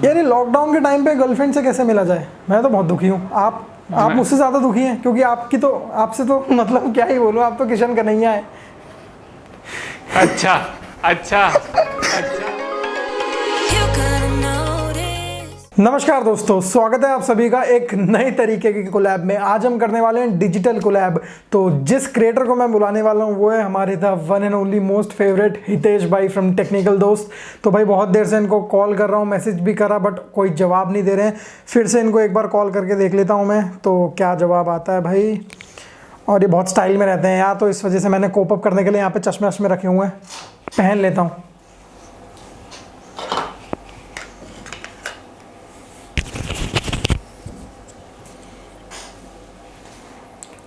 यार ये लॉकडाउन के टाइम पे गर्लफ्रेंड से कैसे मिला जाए? मैं तो बहुत दुखी हूँ। आप मुझसे ज़्यादा दुखी हैं, क्योंकि आपसे तो मतलब क्या ही बोलूँ, आप तो किशन कन्हैया है। अच्छा अच्छा अच्छा। नमस्कार दोस्तों, स्वागत है आप सभी का एक नए तरीके की कोलैब में। आज हम करने वाले हैं डिजिटल कोलैब। तो जिस क्रिएटर को मैं बुलाने वाला हूँ वो है हमारे the one and only most favourite Hitesh भाई फ्रॉम टेक्निकल दोस्त। तो भाई बहुत देर से इनको कॉल कर रहा हूँ, मैसेज भी करा, बट कोई जवाब नहीं दे रहे हैं। फिर से इनको एक बार कॉल करके देख लेता हूँ मैं, तो क्या जवाब आता है भाई। और ये बहुत स्टाइल में रहते हैं यार, तो इस वजह से मैंने कोप अप करने के लिए यहाँ पे चश्मे वश्मे रखे हुए हैं, पहन लेता हूँ।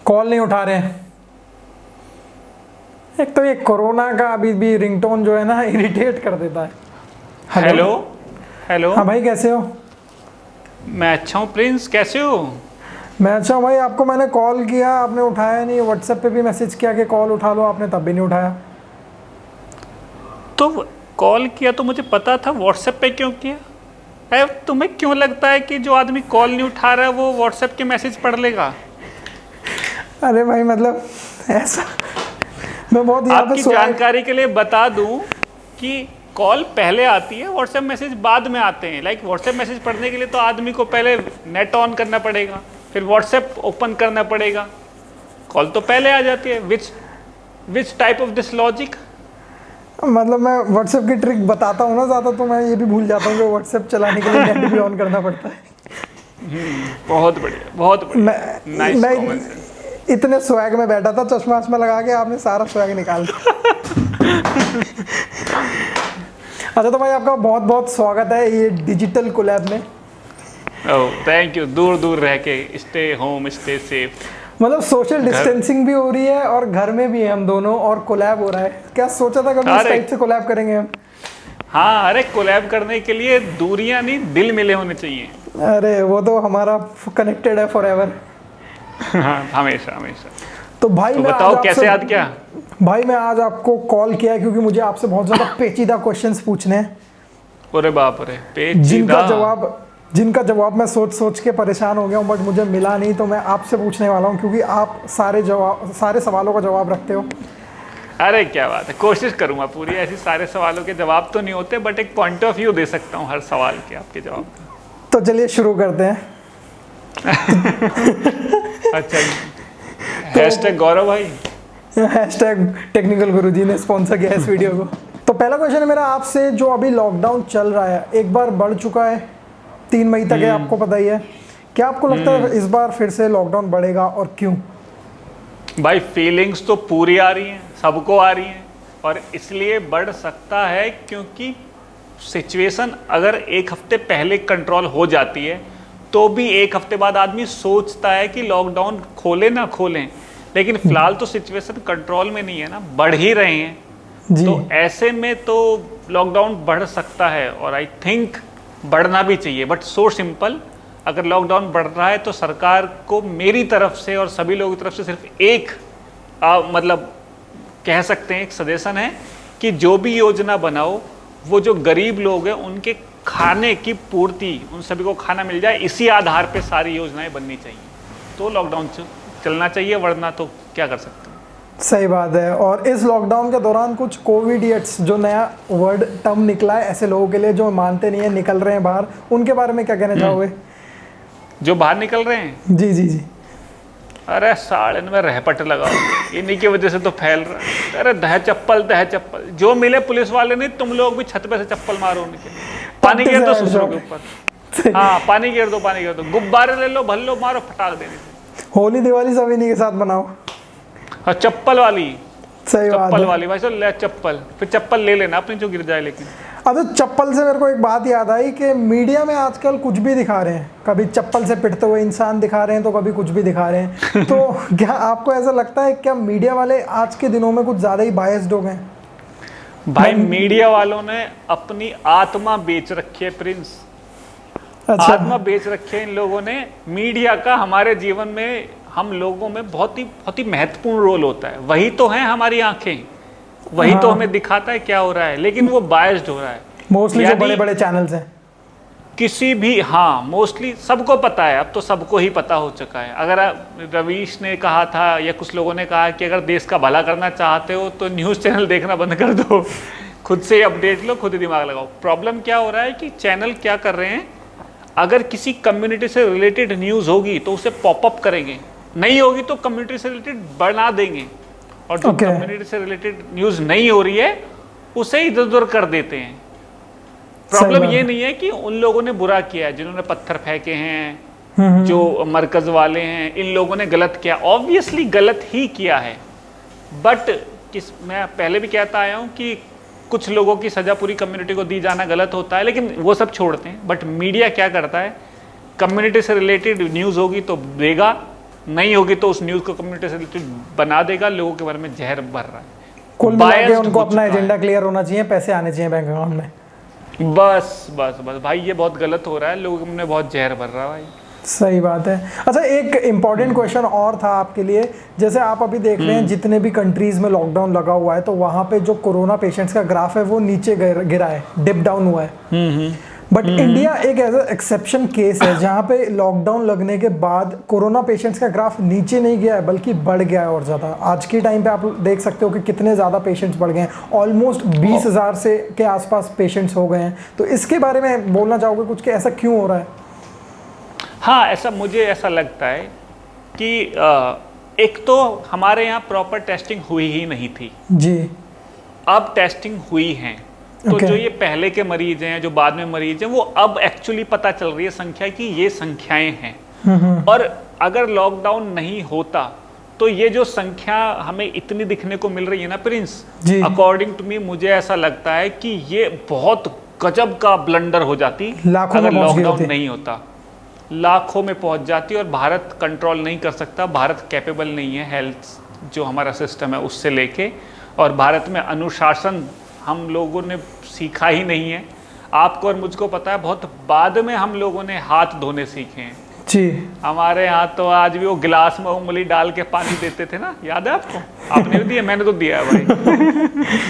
कॉल नहीं उठा रहे हैं। एक तो ये कोरोना का अभी भी रिंगटोन जो है ना, इरिटेट कर देता है। Hello hello. हाँ भाई, कैसे हो? मैं अच्छा हूँ प्रिंस, कैसे हो? मैं अच्छा हूँ भाई। आपको मैंने कॉल किया, आपने उठाया नहीं। व्हाट्सएप पे भी मैसेज किया कि कॉल उठा लो, आपने तब भी नहीं उठाया। तो कॉल किया तो मुझे पता था, व्हाट्सएप पे क्यों किया? अरे तुम्हें क्यों लगता है कि जो आदमी कॉल नहीं उठा रहा है वो व्हाट्सएप के मैसेज पढ़ लेगा? अरे भाई मतलब ऐसा, मैं बहुत यहाँ पे आपकी जानकारी के लिए बता दूं कि कॉल पहले आती है, व्हाट्सएप मैसेज बाद में आते हैं। लाइक व्हाट्सएप मैसेज पढ़ने के लिए तो आदमी को पहले नेट ऑन करना पड़ेगा, फिर व्हाट्सएप ओपन करना पड़ेगा। कॉल तो पहले आ जाती है। Which type of this logic? मतलब मैं व्हाट्सएप की ट्रिक बताता हूँ ना ज़्यादा, तो मैं ये भी भूल जाता हूँ कि व्हाट्सएप चलाने के लिए नेट भी ऑन करना पड़ता है। बहुत बढ़िया, बहुत बढ़िया। Nice comment. इतने स्वैग में बैठा था, चश्मा वश्मा लगा के आपने सारा स्वैग निकाल दिया। अच्छा, तो भाई आपका बहुत बहुत स्वागत है ये डिजिटल कोलैब में। Oh thank you. दूर दूर रह के, स्टे होम स्टे सेफ। मतलब सोशल डिस्टेंसिंग भी हो रही है और घर में भी है हम दोनों, और कोलैब हो रहा है। क्या सोचा था कभी इस टाइप से कोलैब करेंगे हम? हाँ, अरे कोलैब करने के लिए दूरियां नहीं, दिल मिले होने चाहिए। अरे वो तो हमारा कनेक्टेड है फॉरएवर। हाँ, हमेशा हमेशा। तो भाई तो मैं बताओ आज कैसे याद किया? भाई मैं आज आपको कॉल किया है क्योंकि मुझे आपसे बहुत ज़्यादा पेचीदा क्वेश्चंस पूछने हैं। अरे बाप रे, पेचीदा। जिनका जवाब मैं सोच सोच के परेशान हो गया हूँ, बट मुझे मिला नहीं। तो मैं आपसे पूछने वाला हूँ क्योंकि आप सारे सवालों का जवाब रखते हो। अरे क्या बात है, कोशिश करूंगा पूरी। ऐसे सारे सवालों के जवाब तो नहीं होते, बट एक पॉइंट ऑफ व्यू दे सकता हूँ हर सवाल के, आपके जवाब का। तो चलिए शुरू करते हैं। अच्छा, हैशटैग गौरव भाई, हैशटैग टेक्निकल गुरुजी ने स्पॉन्सर किया इस वीडियो को। तो पहला क्वेश्चन है मेरा आपसे, जो अभी लॉकडाउन चल रहा है, एक बार बढ़ चुका है, 3 मई तक है, आपको पता ही है। क्या आपको लगता है इस बार फिर से लॉकडाउन बढ़ेगा और क्यों? भाई फीलिंग्स तो पूरी आ रही हैं, सबको आ रही हैं। और इसलिए बढ़ सकता है क्योंकि सिचुएशन अगर एक हफ्ते पहले कंट्रोल हो जाती है तो भी एक हफ्ते बाद आदमी सोचता है कि लॉकडाउन खोले ना खोलें, लेकिन फिलहाल तो सिचुएशन कंट्रोल में नहीं है ना, बढ़ ही रहे हैं जी। तो ऐसे में तो लॉकडाउन बढ़ सकता है, और आई थिंक बढ़ना भी चाहिए। बट सो सिंपल, अगर लॉकडाउन बढ़ रहा है तो सरकार को मेरी तरफ से और सभी लोगों की तरफ से सिर्फ एक मतलब कह सकते हैं एक सजेशन है कि जो भी योजना बनाओ, वो जो गरीब लोग हैं उनके खाने की पूर्ति, उन सभी को खाना मिल जाए, इसी आधार पे सारी योजनाएं बननी चाहिए। तो लॉकडाउन चलना चाहिए, वरना तो क्या कर सकते हैं। सही बात है। और इस लॉकडाउन के दौरान कुछ कोविडियट्स, जो नया वर्ड टर्म निकला है ऐसे लोगों के लिए जो मानते नहीं है, निकल रहे हैं बाहर, उनके बारे में क्या कहना चाहोगे? जो बाहर निकल रहे हैं? जी जी जी। अरे साड़े में रहपट लगाओ, इन्हीं की वजह से तो फैल रहा है। अरे दह चप्पल जो मिले पुलिस वाले, नहीं तुम लोग भी छत पे से चप्पल मारो उनके। पानी गिर दो ससुरों के ऊपर। हाँ, पानी गिर दो। गुब्बारे ले लो, भल्लो मारो, फटाक देने से। होली दिवाली सब इन्हीं के साथ मनाओ। हाँ, चप्पल वाली। सही बात है। चप्पल वाली भाई, ले चप्पल, फिर चप्पल ले लेना अपनी जो गिर जाए। लेकिन अच्छा, चप्पल से मेरे को एक बात याद आई कि मीडिया में आजकल कुछ भी दिखा रहे हैं। कभी चप्पल से पिटते हुए इंसान दिखा रहे हैं, तो कभी कुछ भी दिखा रहे हैं। तो क्या आपको ऐसा लगता है, क्या मीडिया वाले आज के दिनों में कुछ ज़्यादा ही बायस्ड हो गए? भाई मीडिया वालों ने अपनी आत्मा बेच रखी है प्रिंस। अच्छा। आत्मा बेच रखी है इन लोगों ने। मीडिया का हमारे जीवन में, हम लोगों में बहुत ही महत्वपूर्ण रोल होता है। वही तो है हमारी आंखें, वही तो हमें दिखाता है क्या हो रहा है, लेकिन वो बायस्ड हो रहा है। मोस्टली जो बड़े बड़े चैनल्स हैं। किसी भी, हाँ मोस्टली सबको पता है, अब तो सबको ही पता हो चुका है। अगर रवीश ने कहा था या कुछ लोगों ने कहा कि अगर देश का भला करना चाहते हो तो न्यूज़ चैनल देखना बंद कर दो, खुद से अपडेट लो, खुद ही दिमाग लगाओ। प्रॉब्लम क्या हो रहा है कि चैनल क्या कर रहे हैं, अगर किसी कम्युनिटी से रिलेटेड न्यूज़ होगी तो उसे पॉपअप करेंगे, नहीं होगी तो कम्युनिटी से रिलेटेड बना देंगे, और जो कम्युनिटी से रिलेटेड न्यूज़ नहीं हो रही है उसे इधर उधर कर देते हैं। प्रॉब्लम ये नहीं है कि उन लोगों ने बुरा किया है, जिन्होंने पत्थर फेंके हैं, जो मरकज वाले हैं, इन लोगों ने गलत किया, ऑब्वियसली गलत ही किया है। बट मैं पहले भी कहता आया हूँ कि कुछ लोगों की सज़ा पूरी कम्युनिटी को दी जाना गलत होता है, लेकिन वो सब छोड़ते हैं। बट मीडिया क्या करता है, कम्युनिटी से रिलेटेड न्यूज़ होगी तो देगा, नहीं होगी तो उस न्यूज़ को कम्युनिटी से रिलेटेड बना देगा, लोगों के बारे में जहर भर रहा है। कुल मिला के उनको अपना एजेंडा क्लियर होना चाहिए, पैसे आने चाहिए बैंक अकाउंट में। बस बस बस भाई, ये बहुत गलत हो रहा है, लोगों ने बहुत जहर भर रहा है भाई। सही बात है। अच्छा, एक इम्पॉर्टेंट क्वेश्चन और था आपके लिए। जैसे आप अभी देख रहे हैं जितने भी कंट्रीज में लॉकडाउन लगा हुआ है, तो वहाँ पे जो कोरोना पेशेंट्स का ग्राफ है वो नीचे गिरा है, डिप डाउन हुआ है। बट इंडिया एक ऐसा एक्सेप्शन केस है जहाँ पे लॉकडाउन लगने के बाद कोरोना पेशेंट्स का ग्राफ नीचे नहीं गया है बल्कि बढ़ गया है और ज़्यादा। आज के टाइम पे आप देख सकते हो कि कितने ज़्यादा पेशेंट्स बढ़ गए हैं, ऑलमोस्ट 20,000 से के आसपास पेशेंट्स हो गए हैं। तो इसके बारे में बोलना चाहोगे कुछ कि ऐसा क्यों हो रहा है? हाँ, ऐसा मुझे ऐसा लगता है कि एक तो हमारे यहाँ प्रॉपर टेस्टिंग हुई ही नहीं थी जी, अब टेस्टिंग हुई है, तो जो ये पहले के मरीज हैं, जो बाद में मरीज हैं, वो अब एक्चुअली पता चल रही है संख्या की ये संख्याएं हैं। और अगर लॉकडाउन नहीं होता तो ये जो संख्या हमें इतनी दिखने को मिल रही है ना प्रिंस, अकॉर्डिंग टू मी मुझे ऐसा लगता है कि ये बहुत गजब का ब्लंडर हो जाती अगर लॉकडाउन नहीं होता, लाखों में पहुंच जाती। और भारत कंट्रोल नहीं कर सकता, भारत कैपेबल नहीं है हेल्थ जो हमारा सिस्टम है उससे लेके, और भारत में अनुशासन हम लोगों ने सीखा ही नहीं है। आपको और मुझको पता है बहुत बाद में हम लोगों ने हाथ धोने सीखे हैं जी। हमारे यहाँ तो आज भी वो गिलास में उंगली डाल के पानी देते थे ना, याद है आपको? आपने भी दिया, मैंने तो दिया है भाई।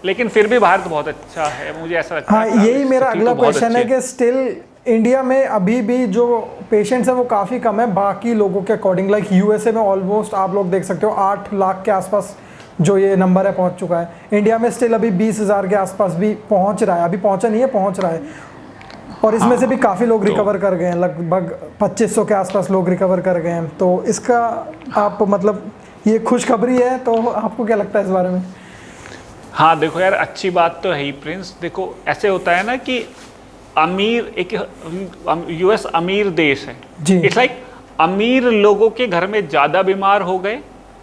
लेकिन फिर भी भारत बहुत अच्छा है, मुझे ऐसा लगता है। हाँ, यही मेरा अगला क्वेश्चन है कि स्टिल इंडिया में अभी भी जो पेशेंट्स हैं वो काफ़ी कम है बाकी लोगों के अकॉर्डिंग। लाइक यूएसए में ऑलमोस्ट आप लोग देख सकते हो 8 लाख के आसपास जो ये नंबर है पहुंच चुका है। इंडिया में स्टिल अभी 20,000 के आसपास भी पहुंच रहा है, अभी पहुंचा नहीं है, पहुंच रहा है। और इसमें से भी काफ़ी लोग रिकवर कर गए हैं, लगभग 2500 के आसपास लोग रिकवर कर गए हैं। तो इसका आप मतलब ये खुशखबरी है, तो आपको क्या लगता है इस बारे में? हाँ देखो यार, अच्छी बात तो है ही प्रिंस। देखो ऐसे होता है ना कि अमीर, एक यूएस अमीर देश है, इट्स लाइक अमीर लोगों के घर में ज़्यादा बीमार हो गए,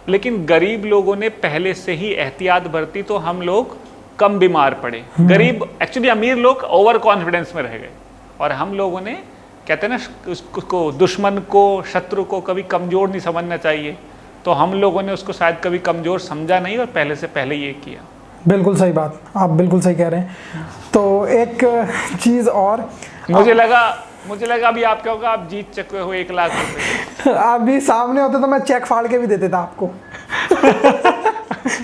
लेकिन गरीब लोगों ने पहले से ही एहतियात बरती तो हम लोग कम बीमार पड़े। गरीब एक्चुअली, अमीर लोग ओवर कॉन्फिडेंस में रह गए, और हम लोगों ने कहते हैं ना उसको, दुश्मन को, शत्रु को कभी कमज़ोर नहीं समझना चाहिए, तो हम लोगों ने उसको शायद कभी कमज़ोर समझा नहीं और पहले से पहले ये किया। बिल्कुल सही बात, आप बिल्कुल सही कह रहे हैं। तो एक चीज़ और मुझे लगा अभी आप क्या होगा, आप जीत चुके हो 1 लाख रुपए। आप भी सामने होते तो मैं चेक फाड़ के भी दे देता आपको।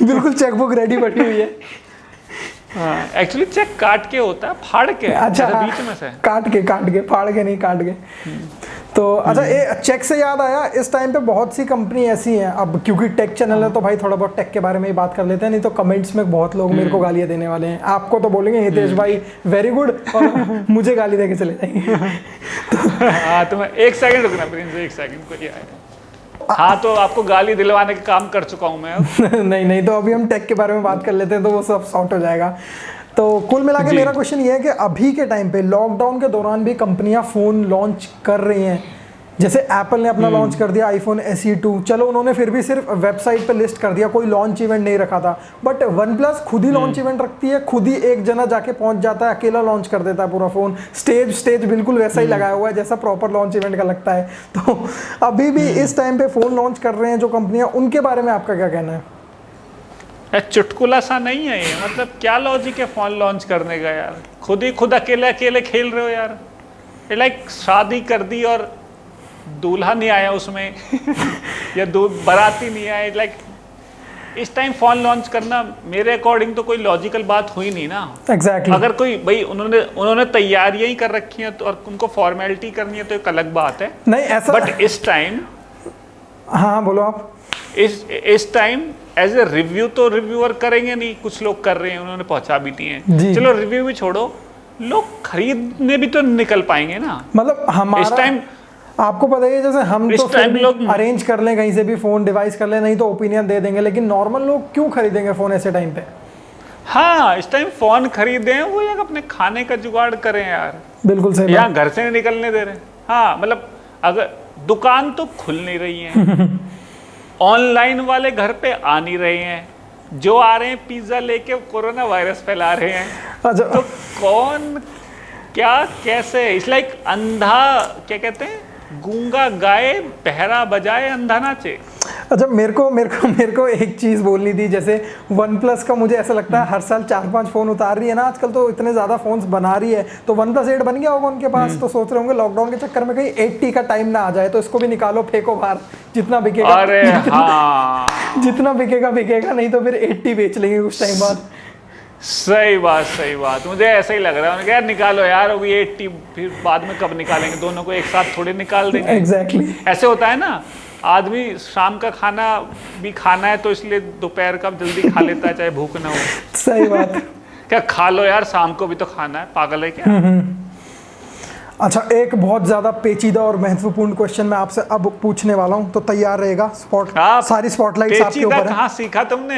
बिल्कुल चेकबुक रेडी पड़ी हुई है। हाँ, एक्चुअली चेक काट के होता है, फाड़ के। अच्छा, बीच में से काट के, फाड़ के नहीं, काट के। तो अच्छा, ये चेक से याद आया, इस टाइम पे बहुत सी कंपनी ऐसी हैं, अब क्योंकि टेक चैनल है तो भाई थोड़ा बहुत टेक के बारे में ही बात कर लेते हैं, नहीं तो कमेंट्स में बहुत लोग मेरे को गालियां देने वाले हैं। आपको तो बोलेंगे हितेश भाई वेरी गुड, और मुझे गाली दे के चले जाएंगे। हाँ, तो मैं 1 सेकंड रुकना प्रिंस, 1 सेकंड को ही आएगा। हाँ, तो आपको गाली दिलवाने का काम कर चुका हूँ मैं अब। नहीं, तो अभी हम टेक के बारे में बात कर लेते हैं तो वो सब सॉर्ट हो जाएगा। तो कुल मिला के मेरा क्वेश्चन ये है कि अभी के टाइम पे लॉकडाउन के दौरान भी कंपनियां फ़ोन लॉन्च कर रही हैं, जैसे एप्पल ने अपना लॉन्च कर दिया आईफोन SE2। चलो उन्होंने फिर भी सिर्फ वेबसाइट पे लिस्ट कर दिया, कोई लॉन्च इवेंट नहीं रखा था। बट वन प्लस खुद ही लॉन्च इवेंट रखती है, खुद ही एक जना जाके पहुंच जाता है, अकेला लॉन्च कर देता है पूरा फ़ोन। स्टेज बिल्कुल वैसा ही लगाया हुआ है जैसा प्रॉपर लॉन्च इवेंट का लगता है। तो अभी भी इस टाइम पे फ़ोन लॉन्च कर रहे हैं जो कंपनियाँ, उनके बारे में आपका क्या कहना है? चुटकुला सा नहीं है ये, मतलब क्या लॉजिक है फोन लॉन्च करने का यार? खुद अकेले खेल रहे हो यार। ये लाइक शादी कर दी और दूल्हा नहीं आया उसमें या बाराती नहीं आए, लाइक इस टाइम फोन लॉन्च करना मेरे अकॉर्डिंग तो कोई लॉजिकल बात हुई नहीं ना। एग्जैक्टली अगर कोई भाई उन्होंने तैयारियां ही कर रखी हैं तो और उनको फॉर्मेलिटी करनी है तो एक अलग बात है। नहीं ऐसा, बट इस टाइम, हाँ बोलो आप। इस टाइम एज ए रिव्यू तो रिव्यूअर करेंगे नहीं, कुछ लोग कर रहे हैं, उन्होंने पहुंचा भी दिए हैं। चलो रिव्यू भी छोड़ो, लोग खरीदने भी तो निकल पाएंगे ना। मतलब हमारा इस टाइम आपको पता है जैसे हम इस तो फिर टाइम भी लोग अरेंज कर लें कहीं से भी फोन डिवाइस कर लें, नहीं तो ओपिनियन दे देंगे, लेकिन नॉर्मल लोग क्यों खरीदेंगे फोन ऐसे टाइम पे? हाँ, इस टाइम फोन खरीदे हैं वो यार अपने खाने का जुगाड़ करें यार। बिल्कुल सही यहाँ घर से नहीं निकलने दे रहे। हाँ मतलब अगर दुकान तो खुल नहीं रही है, ऑनलाइन वाले घर पे आ नहीं रहे हैं, जो आ रहे हैं पिज्जा लेके कोरोना वायरस फैला रहे हैं। अच्छा, तो कौन क्या कैसे, इट्स लाइक अंधा, क्या कहते हैं, गूंगा गाए बहरा बजाए अंधा नाचे। अच्छा मेरे को एक चीज़ बोलनी थी। जैसे वन प्लस का मुझे ऐसा लगता है हर साल 4-5 फ़ोन उतार रही है ना आजकल, तो इतने ज़्यादा फ़ोन्स बना रही है, तो वन प्लस 8 बन गया होगा उनके पास, तो सोच रहे होंगे लॉकडाउन के चक्कर में कहीं 80 का टाइम ना आ जाए, तो इसको भी निकालो, फेंको बाहर, जितना बिकेगा। अरे हाँ, जितना बिकेगा, नहीं तो फिर 80 बेच लेंगे कुछ टाइम बाद। सही बात, मुझे ऐसा ही लग रहा है। उन्होंने कहा यार निकालो यार, अभी 80 फिर बाद में कब निकालेंगे, दोनों को एक साथ थोड़े निकाल देंगे। एग्जैक्टली ऐसे होता है ना, आदमी शाम का खाना भी खाना है तो इसलिए दोपहर का जल्दी खा लेता है चाहे भूख ना हो। सही बात। क्या खा लो यार, शाम को भी तो खाना है, पागल है क्या? अच्छा एक बहुत ज़्यादा पेचीदा और महत्वपूर्ण क्वेश्चन मैं आपसे अब पूछने वाला हूँ, तो तैयार रहेगा। सारी स्पॉटलाइट्स आपके ऊपर है। कहाँ सीखा तुमने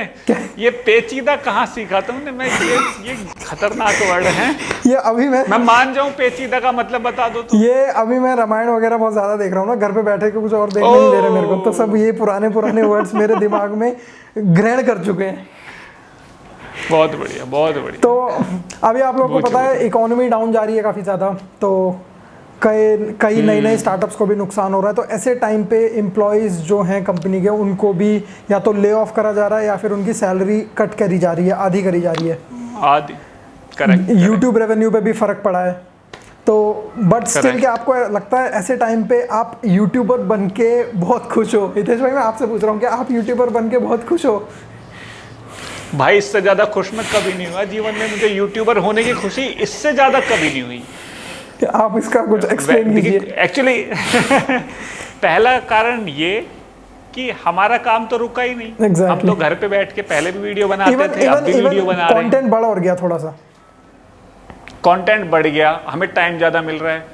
ये पेचीदा, कहाँ सीखा तुमने? मैं ये खतरनाक वर्ड है। ये अभी मैं मान जाऊं पेचीदा का मतलब बता दो तो। ये अभी मैं रामायण वगैरह बहुत ज़्यादा देख रहा हूँ ना, घर पे बैठे के कुछ और देखने नहीं दे रहे मेरे को, तो सब ये पुराने वर्ड्स मेरे दिमाग में ग्रहण कर चुके हैं। बहुत बढ़िया। तो अभी आप लोगों को पता है इकोनॉमी डाउन जा रही है काफ़ी ज़्यादा, तो कई नए स्टार्टअप्स को भी नुकसान हो रहा है, तो ऐसे टाइम पे एम्प्लॉयज़ जो हैं कंपनी के, उनको भी या तो ले ऑफ करा जा रहा है या फिर उनकी सैलरी कट करी जा रही है, आधी करी जा रही है। आधी, करेक्ट। यूट्यूब रेवेन्यू पे भी फ़र्क पड़ा है। तो बट स्टिल क्या आपको लगता है ऐसे टाइम पे आप यूट्यूबर बन के बहुत खुश हो? हितेश भाई मैं आपसे पूछ रहा हूँ, क्या आप यूट्यूबर बन के बहुत खुश हो? भाई इससे ज्यादा खुश मैं कभी नहीं हुआ जीवन में। मुझे यूट्यूबर होने की खुशी इससे ज्यादा कभी नहीं हुई। आप इसका कुछ एक्सप्लेन कीजिए। एक्चुअली पहला कारण ये कि हमारा काम तो रुका ही नहीं। Exactly. हम तो घर पे बैठ के पहले भी वीडियो बनाते थे, अब भी वीडियो बना रहे हैं। कंटेंट बड़ा और गया, थोड़ा सा कंटेंट बढ़ गया, हमें टाइम ज्यादा मिल रहा है।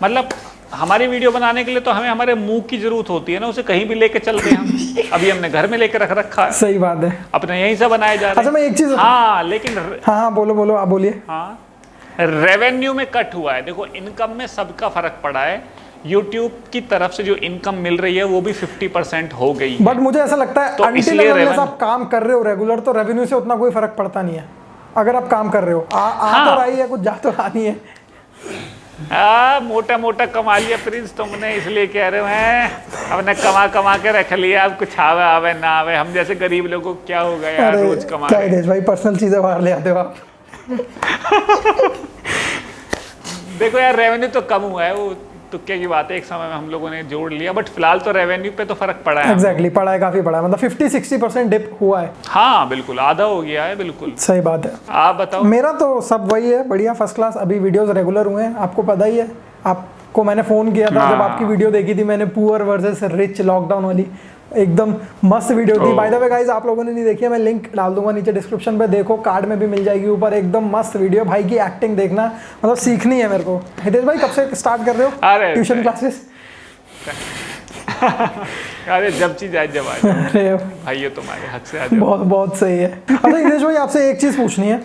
मतलब हमारी वीडियो बनाने के लिए तो हमें हमारे मुंह की जरूरत होती है ना, उसे कहीं भी लेके चलते हैं हम। अभी हमने घर में लेके रख रखा है। सही बात है, अपने यहीं से बनाए जा रहे हैं। अच्छा मैं एक चीज, हाँ लेकिन हाँ बोलो आप बोलिए। हाँ रेवेन्यू में कट हुआ है। देखो इनकम में सबका फर्क पड़ा है। यूट्यूब की तरफ से जो इनकम मिल रही है वो भी 50% हो गई है। बट मुझे ऐसा लगता है तो अनटिल आप काम कर रहे हो रेगुलर, तो रेवेन्यू से उतना कोई फर्क पड़ता नहीं है। अगर आप काम कर रहे हो तो रही है, कुछ जा तो रहा नहीं है। मोटा कमा लिया प्रिंस तुमने, इसलिए कह रहे हो हैं। हमने कमा के रख लिया, अब कुछ आवे ना आवे। हम जैसे गरीब लोगों को क्या होगा यार, रोज कमा क्या हितेश भाई पर्सनल चीजें बाहर ले आते हो आप। देखो यार रेवेन्यू तो कम हुआ है, वो तुक्के की बात है, एक समय में हम लोगों ने जोड़ लिया, बट फिलहाल तो रेवेन्यू पे तो फर्क पड़ा है। एग्जैक्टली पड़ा है, काफी पड़ा है, मतलब 50-60% डिप हुआ है। हाँ बिल्कुल, आधा हो गया है। बिल्कुल सही बात है। आप बताओ। मेरा तो सब वही है, बढ़िया फर्स्ट क्लास। अभी वीडियोस रेगुलर हुए हैं, आपको पता ही है। आपको मैंने फ़ोन किया था जब आपकी वीडियो देखी थी मैंने, पुअर वर्सेस रिच लॉकडाउन वाली, एकदम मस्त वीडियो थी। बाय द वे गाइस, आप लोगों ने नहीं देखी है, मैं लिंक डाल दूंगा नीचे डिस्क्रिप्शन पे, देखो, कार्ड में भी मिल जाएगी ऊपर। एकदम मस्त वीडियो, भाई की एक्टिंग देखना, मतलब सीखनी है मेरे को। हितेश भाई कब से स्टार्ट कर रहे हो ट्यूशन क्लासेस? अरे जब चीज आए जब आए। अरे भाई ये तुम्हारे हक से आ जाओ। बहुत सही है। अच्छा हितेश भाई आपसे एक चीज़ पूछनी है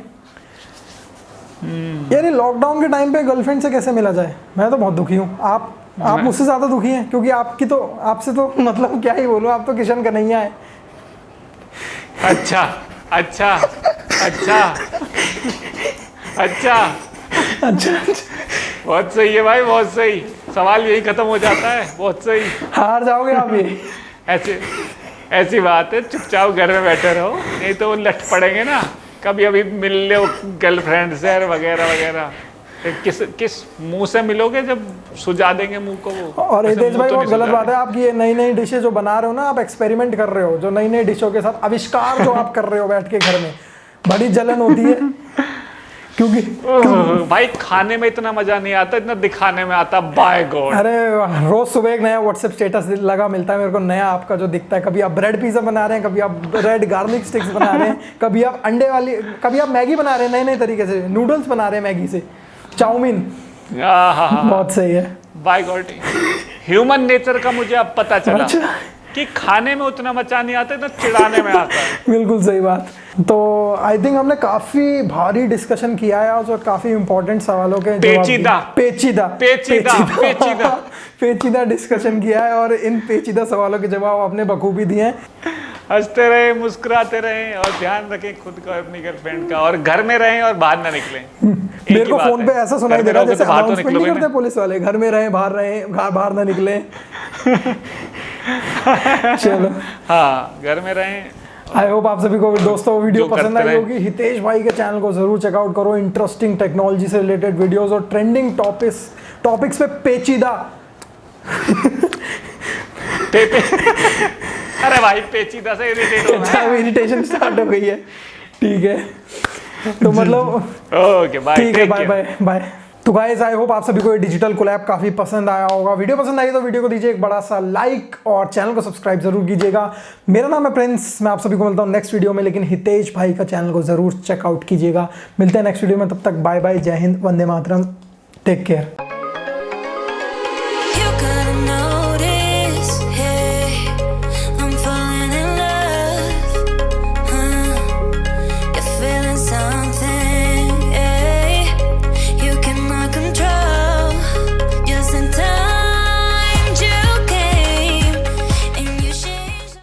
यार, ये लॉकडाउन के टाइम पे गर्लफ्रेंड से कैसे मिला जाए? मैं तो बहुत दुखी हूँ। आप मुझसे ज़्यादा दुखी हैं, क्योंकि आपसे तो मतलब क्या ही बोलूँ, आप तो किशन कन्हैया है। अच्छा बहुत सही है भाई, बहुत सही। सवाल यही खत्म हो जाता है। बहुत सही। हार जाओगे आप ये। ऐसी बात है, चुपचाप घर में बैठे रहो, नहीं तो वो लट पड़ेंगे ना, कभी अभी मिल लो गर्लफ्रेंड से वगैरह वगैरह। किस किस मुंह से मिलोगे जब सुझा देंगे मुंह को वो? और ऐसे हितेश मुंह भाई तो बहुत नहीं गलत सुझा बात है आपकी, ये नई नई डिशेज जो बना रहे हो ना, आप एक्सपेरिमेंट कर रहे हो, जो नई नई डिशों के साथ आविष्कार जो आप कर रहे हो बैठ के घर में, बड़ी जलन होती है। क्योंकि भाई खाने में इतना मजा नहीं आता, इतना दिखाने में आता। बाय गॉड, अरे रोज सुबह एक नया व्हाट्सएप स्टेटस लगा मिलता है मेरे को नया आपका, जो दिखता है, कभी आप ब्रेड पिज्जा बना रहे हैं, कभी आप रेड गार्लिक स्टिक्स बना रहे हैं, कभी आप अंडे वाली, कभी आप मैगी बना रहे हैं नए नए तरीके से, नूडल्स बना रहे हैं मैगी से, चाउमीन। बहुत सही है। बाय गॉड, ह्यूमन नेचर का मुझे अब पता चला अच्छा। कि खाने में उतना मजा नहीं आता, इतना चिढ़ाने में आता है। बिल्कुल सही बात। तो आई थिंक हमने काफी भारी डिस्कशन किया है और काफी इंपॉर्टेंट सवालों के पेचीदा पेचीदा डिस्कशन किया है और इन पेचीदा सवालों के जवाब आपने बखूबी दिए हैं। हंसते रहे, मुस्कुराते रहे और ध्यान रखें खुद का, अपनी गर्लफ्रेंड का, और घर में रहें और बाहर ना निकलें। मेरे को फोन पे ऐसा सुनाई दे रहा है जैसे अनाउंसमेंट नहीं करते ना। पुलिस वाले, घर में रहें, बाहर ना निकलें। चलो, हाँ, घर में रहें। आई होप आप सभी को दोस्तों वीडियो जो पसंद करते आई रहे। होगी। हितेश भाई के चैनल को जरूर चेकआउट करो, इंटरेस्टिंग टेक्नोलॉजी से रिलेटेड वीडियोस और ट्रेंडिंग टॉपिक्स पे पेचीदा अरे भाई पेचीदा से इरिटेट हो अच्छा, इरिटेशन स्टार्ट हो गई है। ठीक है, तो मतलब ओके बाय, ठीक है, बाय बाय बाय। तो गाइस आई होप आप सभी को ये डिजिटल कोलैब काफी पसंद आया होगा। वीडियो पसंद आई तो वीडियो को दीजिए एक बड़ा सा लाइक और चैनल को सब्सक्राइब जरूर कीजिएगा। मेरा नाम है प्रिंस, मैं आप सभी को मिलता हूँ नेक्स्ट वीडियो में, लेकिन हितेश भाई का चैनल को जरूर चेकआउट कीजिएगा। मिलते हैं नेक्स्ट वीडियो में, तब तक बाय बाय, जय हिंद, वंदे मातरम, टेक केयर।